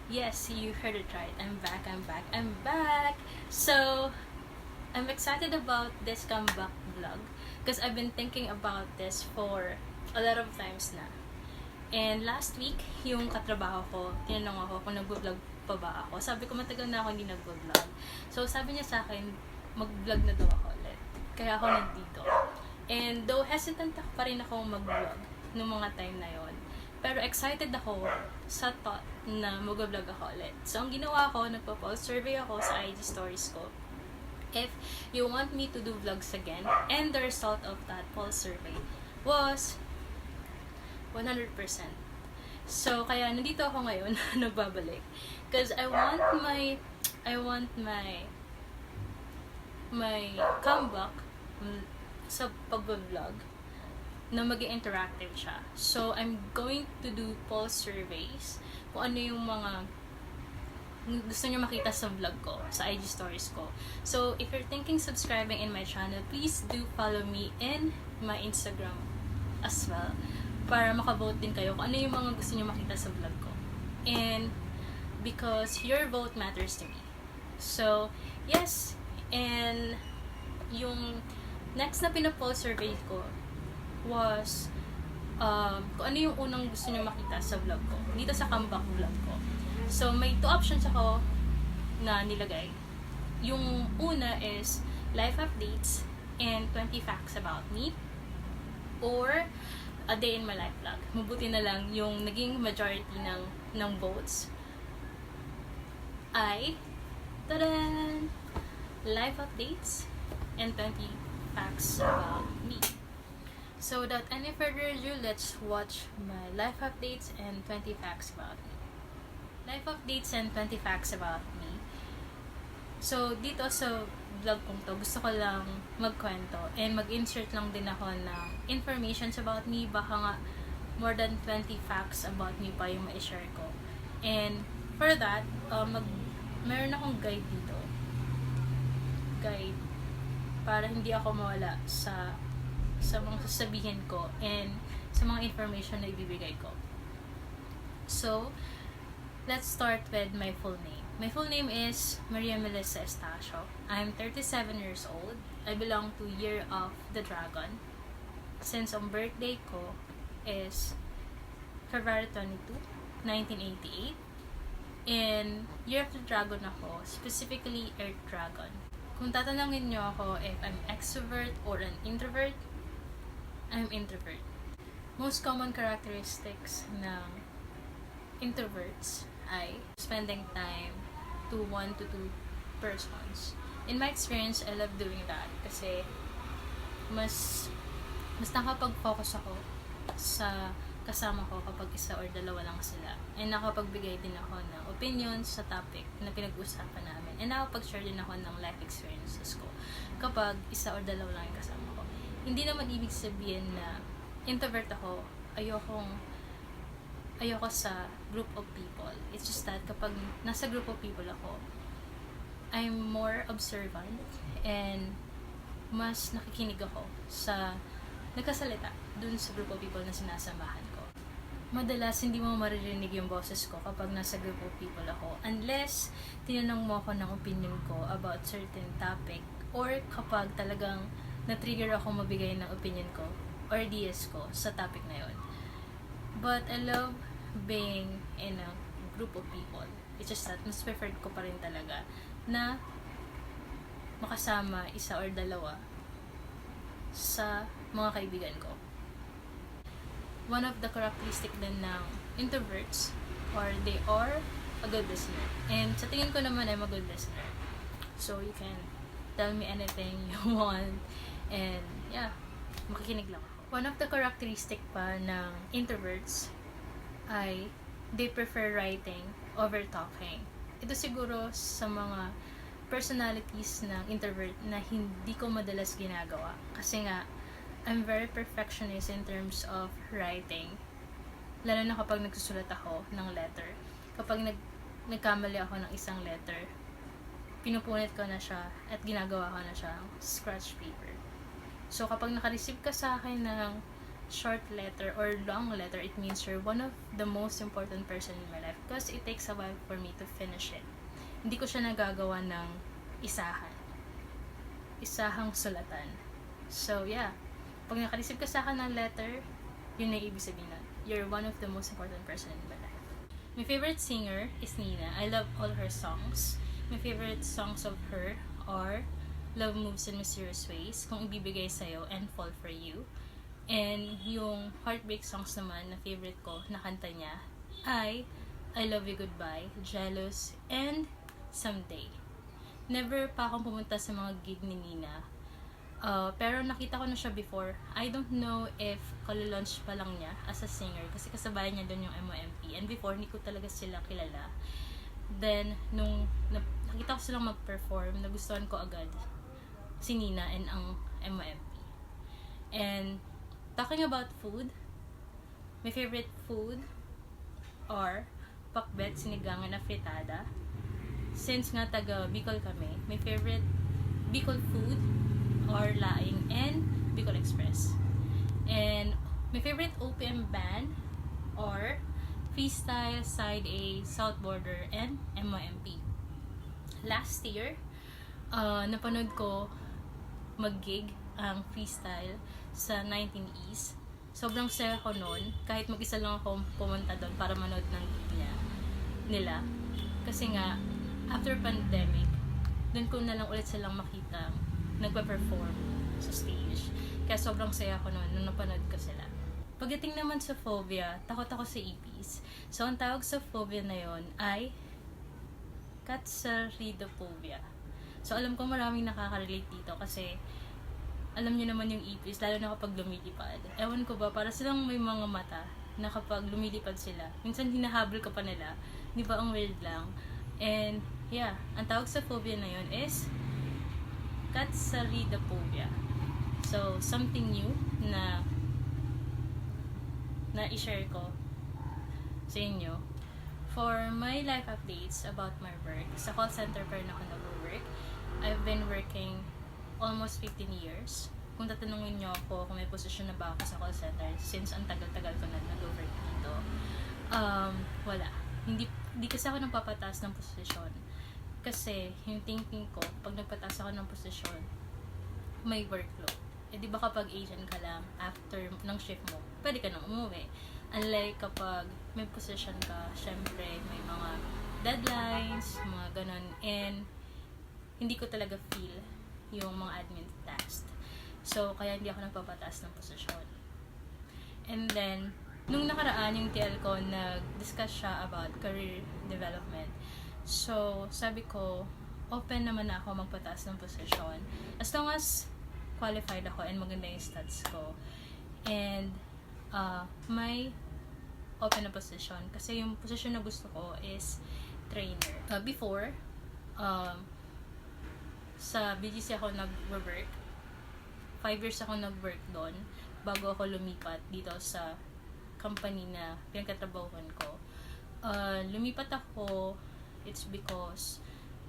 Yes, you heard it right. I'm back. So, I'm excited about this comeback vlog because I've been thinking about this for a lot of times na. And last week, yung katrabaho ko, tinanong ako kung nag-vlog pa ba ako. Sabi ko, matagal na ako hindi nag-vlog. So, sabi niya sa akin, mag-vlog na daw ako ulit. Kaya ako nandito. And though hesitant pa rin ako mag-vlog noong mga time na yon, pero excited ako sa thought na mag-vlog ako ulit. So, ang ginawa ko, nagpa-pulse survey ako sa IG stories ko. If you want me to do vlogs again, and the result of that pulse survey was 100%. So, kaya nandito ako ngayon, nagbabalik. Because I want my comeback sa pag-vlog na maging interactive siya. So, I'm going to do pulse surveys kung ano yung mga gusto nyo makita sa vlog ko, sa IG stories ko. So, if you're thinking subscribing in my channel, please do follow me in my Instagram as well para makavote din kayo kung ano yung mga gusto nyo makita sa vlog ko. And because your vote matters to me. So, yes, and yung next na pinapulse survey ko was kung ano yung unang gusto nyo makita sa vlog ko, dito sa comeback vlog ko. So, may 2 options ako na nilagay. Yung una is life updates and 20 facts about me, or a day in my life vlog. Mabuti na lang yung naging majority ng votes ay tadan! Life updates and 20 facts about me. So, without any further ado, let's watch my life updates and 20 facts about me. Life updates and 20 facts about me. So, dito sa vlog kong to, gusto ko lang magkwento and mag-insert lang din ako ng informations about me. Baka nga more than 20 facts about me pa yung ma-share ko. And for that, meron akong guide dito. Guide para hindi ako mawala sa mga sasabihin ko and sa mga information na ibibigay ko. So, let's start with my full name. My full name is Maria Melissa Estacio. I'm 37 years old. I belong to Year of the Dragon. Since ang birthday ko is February 22, 1988. And Year of the Dragon ako, specifically Earth Dragon. Kung tatanungin nyo ako if I'm extrovert or an introvert, I'm introvert. Most common characteristics ng introverts ay spending time to 1 to 2 persons. In my experience, I love doing that kasi mas nakapag-focus ako sa kasama ko kapag isa or dalawa lang sila. And nakapagbigay din ako ng opinions sa topic na pinag-uusapan namin. And nakapag-share din ako ng life experiences ko kapag isa or dalawa lang yung kasama ko. Hindi naman ibig sabihin na introvert ako, ayoko sa group of people. It's just that kapag nasa group of people ako, I'm more observant and mas nakikinig ako sa nagkasalita dun sa group of people na sinasamahan ko. Madalas, hindi mo maririnig yung boses ko kapag nasa group of people ako unless tinanong mo ako ng opinion ko about certain topic or kapag talagang na-trigger ako mabigay ng opinion ko or ideas ko sa topic na yon. But I love being in a group of people. It's just that, mas preferred ko pa rin talaga na makasama isa or dalawa sa mga kaibigan ko. One of the characteristic din ng introverts or they are a good listener. And sa tingin ko naman, I'm a good listener. So you can tell me anything you want and yeah, makikinig lang ako. One of the characteristic pa ng introverts ay they prefer writing over talking. Ito siguro sa mga personalities ng introvert na hindi ko madalas ginagawa. Kasi nga, I'm very perfectionist in terms of writing. Lalo na kapag nagsusulat ako ng letter. Kapag nagkamali ako ng isang letter, pinupunit ko na siya at ginagawa ko na siya scratch paper. So, kapag naka-receive ka sa akin ng short letter or long letter, it means you're one of the most important person in my life because it takes a while for me to finish it. Hindi ko siya nagagawa ng isahang sulatan. So, yeah. Pag nakareceive ka sa akin ng letter, yun na ibig sabihin na you're one of the most important person in my life. My favorite singer is Nina. I love all her songs. My favorite songs of her are Love Moves in Mysterious Ways, Kung Ibibigay Sa'yo, and Fall For You. And yung heartbreak songs naman na favorite ko na kanta niya ay I Love You Goodbye, Jealous, and Someday. Never pa akong pumunta sa mga gig ni Nina. Pero nakita ko na siya before. I don't know if kalalaunch pa lang niya as a singer kasi kasabayan niya doon yung MOMP. And before, hindi ko talaga sila kilala. Then, nung nakita ko silang mag-perform, nagustuhan ko agad si Nina and ang MOMP. And talking about food, my favorite food are pakbet, sinigangan na fritada. Since nga taga Bicol kami, my favorite Bicol food are laing and Bicol Express. And my favorite OPM band are Freestyle, Side A, South Border, and MOMP. Last year, napanood ko mag-gig ang Freestyle sa 19 East. Sobrang saya ko noon, kahit mag-isa lang ako pumunta doon para manood ng gig nila. Kasi nga, after pandemic, doon ko na lang ulit silang makita nagpa-perform sa stage. Kaya sobrang saya ko noon nung napanood ko sila. Pagdating naman sa phobia, takot ako sa ipis. So, ang tawag sa phobia na yon ay Katsaridophobia. So, alam ko maraming nakaka-relate dito kasi alam niyo naman yung ipis, lalo na kapag lumilipad. Ewan ko ba, para silang may mga mata na kapag lumilipad sila, minsan hinahabol ka pa nila. Di ba, ang weird lang. And, yeah, ang tawag sa phobia na yon is Katsaridophobia. So, something new na i-share ko sa inyo. For my life updates about my work, sa call center pa rin ako nag-work. I've been working almost 15 years. Kung tatanungin nyo ako kung may posisyon na ba ako sa call center, since ang tagal-tagal ko na nag-work dito, wala. Hindi kasi ako nagpapataas ng posisyon. Kasi, yung thinking ko, pag nagpataas ako ng posisyon, may workload. Eh, di ba kapag agent ka lang, after ng shift mo, pwede ka nang umuwi. Unlike kapag may position ka, syempre, may mga deadlines, mga ganun, and hindi ko talaga feel yung mga admin tasks. So, kaya hindi ako nagpapataas ng posisyon. And then, nung nakaraan, yung TL ko, nag-discuss siya about career development. So, sabi ko, open naman ako magpataas ng posisyon. As long as qualified ako and maganda yung stats ko. And, may open na position. Kasi yung position na gusto ko is trainer. Before, sa BGC ako nag-work. 5 years ako nag-work doon bago ako lumipat dito sa company na pinagkatrabahuhan ko. Lumipat ako, it's because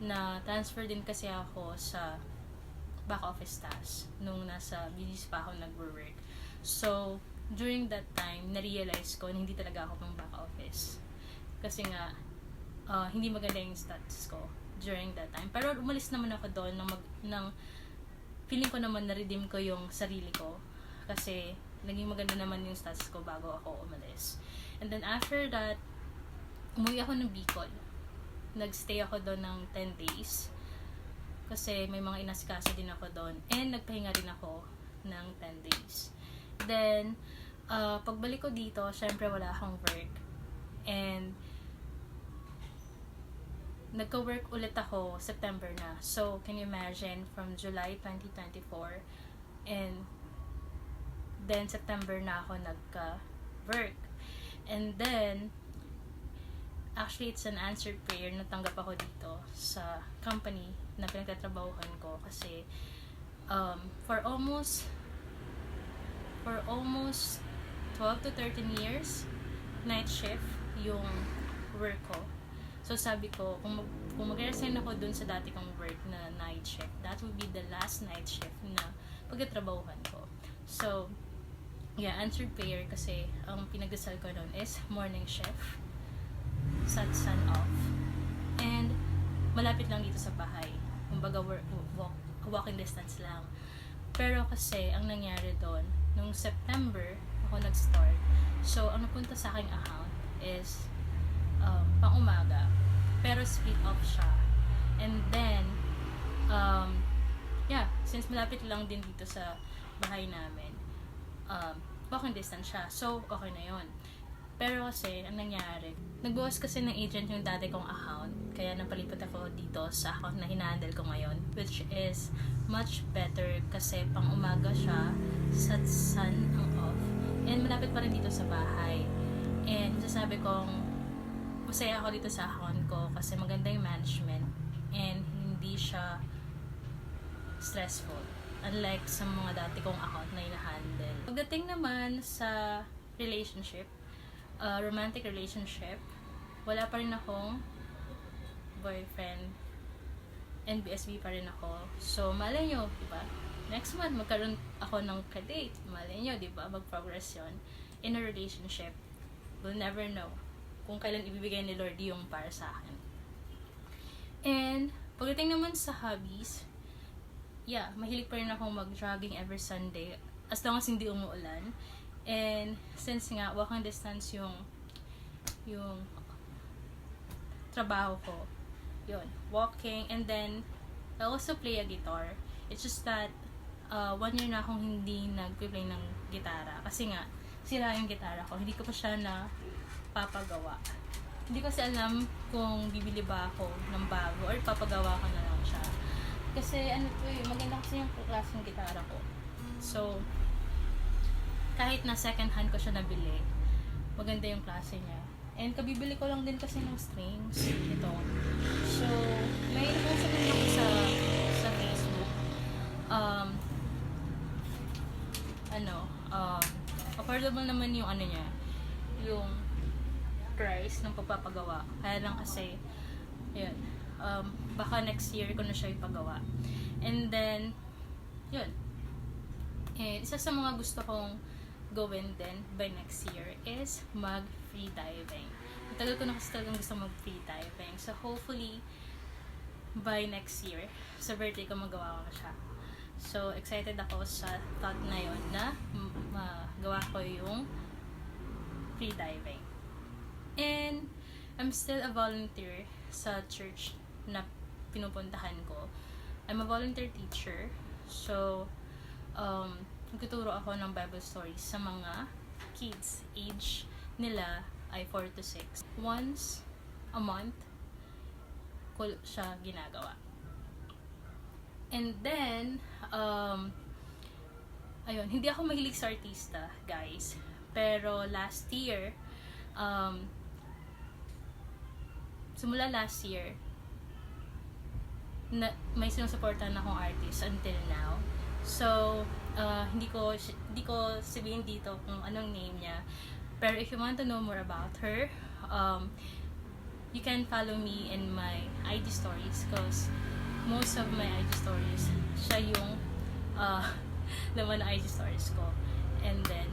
na transfer din kasi ako sa back office task nung nasa BGC pa ako nag-work. So, during that time, na-realize ko na hindi talaga ako pang back office. Kasi nga, hindi maganda yung stats ko during that time. Pero umalis naman ako doon ng feeling ko naman na-redeem ko yung sarili ko. Kasi naging maganda naman yung stats ko bago ako umalis. And then after that, umuwi ako ng Bicol. Nagstay ako doon ng 10 days. Kasi may mga inasikaso din ako doon. And nagpahinga rin ako ng 10 days. Then, pagbalik ko dito, syempre wala akong work. And, nagka-work ulit ako September na. So, can you imagine, from July 2024, and then September na ako nagka-work. And then, actually, it's an answered prayer na tanggap ako dito sa company na pinagtatrabahuhan ko. Kasi, for almost 12 to 13 years, night shift yung work ko. So, sabi ko, kung mag-resign ako dun sa dati kong work na night shift, that would be the last night shift na pagkatrabahuhan ko. So, answered prayer kasi ang pinagdasal ko noon is morning shift, sun off. And malapit lang dito sa bahay. Kumbaga walking distance lang. Pero kasi ang nangyari doon, nung September ako nag-start. So ang napunta sa aking account is pang umaga. Pero split off siya. And then since malapit lang din dito sa bahay namin, walking distance siya. So, okay na yon. Pero kasi, ang nangyari, nagbukas kasi ng agent yung dati kong account, kaya napalipat ako dito sa account na hinahandle ko ngayon, which is much better kasi pang umaga siya, sa sun ang off, and malapit pa rin dito sa bahay. And masasabi kong masaya ako dito sa account ko kasi maganda yung management and hindi siya stressful, unlike sa mga dati kong account na hinahandle. Pagdating naman sa relationship, romantic relationship, wala pa rin akong boyfriend, NBSB pa rin ako. So malay nyo, diba? Next month magkaroon ako ng ka-date. Malay nyo, diba? Mag-progress yun in a relationship. We'll never know kung kailan ibibigay ni Lord yung para sa akin. And pagdating naman sa hobbies, mahilig pa rin akong mag-jogging every Sunday as long as hindi umuulan. And since nga walking distance yung trabaho ko, yun, walking. And then I also play a guitar. It's just that 1 year na akong hindi nag-play ng gitara kasi nga sira yung gitara ko, hindi ko pa siya na papagawa. Hindi ko kasi alam kung bibili ba ako ng bago or papagawa ko na lang siya. Kasi maganda kasi yung klase ng gitara ko. So, kahit na second hand ko siya nabili, maganda yung klase niya. And kabibili ko lang din kasi ng strings. Ito. So, may nabasa din ako sa Facebook. Affordable naman yung niya, yung price ng pagpapagawa. Kaya lang kasi, yun, baka next year ko na siya ipagawa. And then, yun. Isa sa mga gusto kong gawin din by next year is mag-free diving. Matagal ko na kasi talagang gusto mag-free diving. So, hopefully, by next year, sa birthday ko magawa ko na siya. So, excited ako sa thought na yun na magawa ko yung free diving. And, I'm still a volunteer sa church na pinupuntahan ko. I'm a volunteer teacher. So, nagtuturo ako ng Bible stories sa mga kids. Age nila ay 4 to 6. Once a month ko siya ginagawa. And then, hindi ako mahilig sa artista, guys. Pero last year, simula last year, may sinusuportahan akong artist until now. So, hindi ko sabihin dito kung anong name niya. Pero if you want to know more about her, you can follow me in my IG stories because most of my IG stories, siya yung laman na IG stories ko. And then,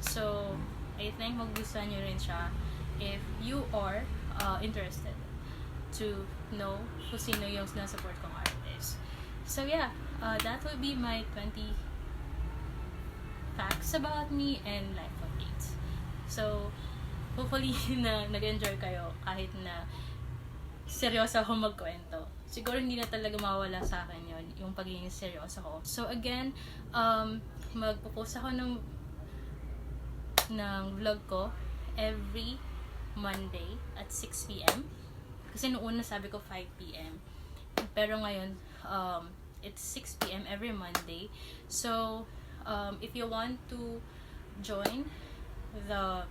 so, I think magugustuhan nyo rin siya if you are interested to know kung sino yung sinasupport kong artist. So, that will be my 20 facts about me and life updates. So, hopefully na nag-enjoy kayo kahit na seryoso ako magkwento. Siguro hindi na talaga mawala sa akin yon yung pagiging seryoso ko. So again, magpo-post ako ng vlog ko every Monday at 6 p.m. Kasi noong una sabi ko 5 p.m. Pero ngayon, it's 6 p.m. every Monday. So, if you want to join the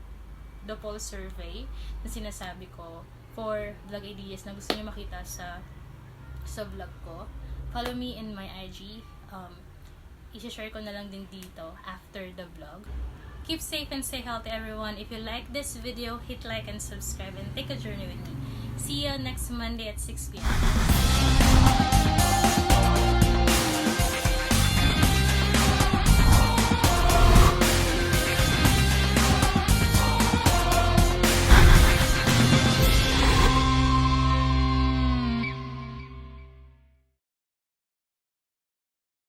poll survey na sinasabi ko for vlog ideas na gusto niyo makita sa vlog ko, follow me in my IG. I-share ko na lang din dito after the vlog. Keep safe and stay healthy, everyone. If you like this video, hit like and subscribe and take a journey with me. See you next Monday at 6 p.m.